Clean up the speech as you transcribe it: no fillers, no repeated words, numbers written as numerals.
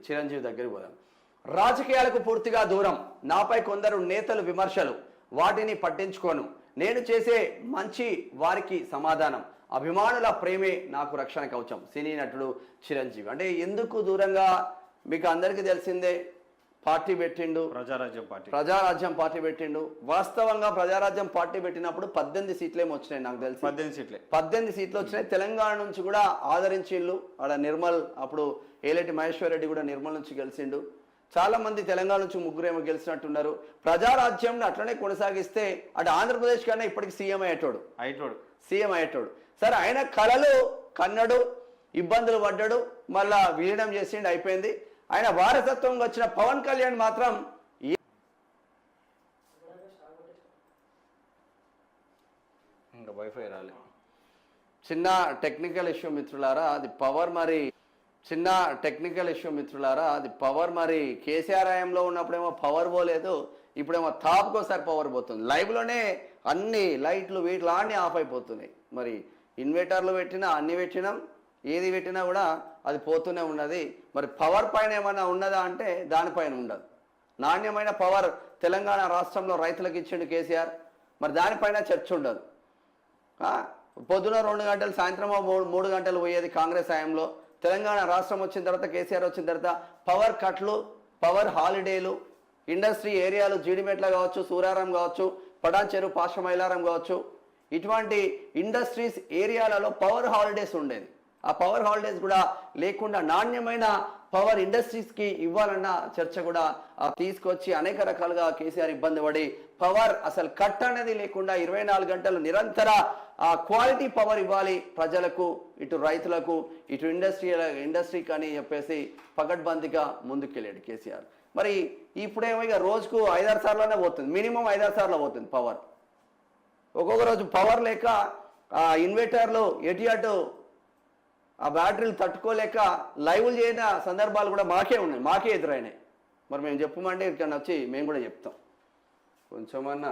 చిరంజీవి దగ్గరికి పోదాం. రాజకీయాలకు పూర్తిగా దూరం, నాపై కొందరు నేతలు విమర్శలు, వాటిని పట్టించుకోను, నేను చేసే మంచి వారికి సమాధానం, అభిమానుల ప్రేమే నాకు రక్షణ కవచం. సినీ నటుడు చిరంజీవి. అంటే ఎందుకు దూరంగా, మీకు అందరికీ తెలిసిందే, పార్టీ పెట్టిండు, ప్రజారాజ్యం పార్టీ పెట్టిండు. వాస్తవంగా ప్రజారాజ్యం పార్టీ పెట్టినప్పుడు 18 సీట్లేమో వచ్చినాయి, నాకు తెలిసి 18 సీట్లు వచ్చినాయి. తెలంగాణ నుంచి కూడా ఆదరించిండు. ఆడ నిర్మల్, అప్పుడు ఏలేటి మహేశ్వర్ రెడ్డి కూడా నిర్మల్ నుంచి గెలిచిండు. చాలా మంది తెలంగాణ నుంచి ముగ్గురేమో గెలిచినట్టున్నారు. ప్రజారాజ్యం అట్లనే కొనసాగిస్తే అటు ఆంధ్రప్రదేశ్ కన్నా ఇప్పటికి సీఎం అయ్యేటోడు. సరే, ఆయన కళలు కన్నడు, ఇబ్బందులు పడ్డాడు, మళ్ళా విలీనం చేసిండు, అయిపోయింది. ఆయన వారసత్వంగా వచ్చిన పవన్ కళ్యాణ్ మాత్రం ఇంకా వైఫై రాలే, చిన్న టెక్నికల్ ఇష్యూ మిత్రులారా, అది పవర్ మరి కేసీఆర్ హయాంలో ఉన్నప్పుడేమో పవర్ పోలేదు, ఇప్పుడేమో తాపుకోసారి పవర్ పోతుంది. లైవ్లోనే అన్ని లైట్లు వీటిలో అన్నీ ఆఫ్ అయిపోతున్నాయి. మరి ఇన్వర్టర్లు పెట్టినా, అన్ని పెట్టినాం, ఏది పెట్టినా కూడా అది పోతూనే ఉన్నది. మరి పవర్ పైన ఏమైనా ఉన్నదా అంటే దానిపైన ఉండదు. నాణ్యమైన పవర్ తెలంగాణ రాష్ట్రంలో రైతులకు ఇచ్చిండు కేసీఆర్, మరి దానిపైన చర్చ ఉండదు. పొద్దున 2 గంటలు, సాయంత్రం 3 గంటలు పోయేది కాంగ్రెస్ హయాంలో. తెలంగాణ రాష్ట్రం వచ్చిన తర్వాత, కేసీఆర్ వచ్చిన తర్వాత పవర్ కట్లు, పవర్ హాలిడేలు, ఇండస్ట్రీ ఏరియాలు, జీడిమెట్ల కావచ్చు, సూరారం కావచ్చు, పడాన్ చెరువు, పాషమైలారం కావచ్చు, ఇటువంటి ఇండస్ట్రీస్ ఏరియాలలో పవర్ హాలిడేస్ ఉండేది. ఆ పవర్ హాలిడేస్ కూడా లేకుండా నాణ్యమైన పవర్ ఇండస్ట్రీస్కి ఇవ్వాలన్న చర్చ కూడా తీసుకొచ్చి అనేక రకాలుగా కేసీఆర్ ఇబ్బంది పడి పవర్ అసలు కట్ అనేది లేకుండా 24 గంటలు నిరంతర క్వాలిటీ పవర్ ఇవ్వాలి ప్రజలకు, ఇటు రైతులకు, ఇటు ఇండస్ట్రీకి అని చెప్పేసి పకడ్బందీగా ముందుకెళ్ళాడు కేసీఆర్. మరి ఇప్పుడేమో ఇక రోజుకు 5-6 సార్లునే పోతుంది, మినిమం 5-6 సార్లు పోతుంది పవర్. ఒక్కొక్క రోజు పవర్ లేక ఇన్వర్టర్లు ఎటు ఆ బ్యాటరీలు తట్టుకోలేక లైవ్లు చేయని సందర్భాలు కూడా మాకే ఎదురైనాయి. మరి మేము చెప్పమంటే ఇక్కడ వచ్చి మేము కూడా చెప్తాం. కొంచెమన్నా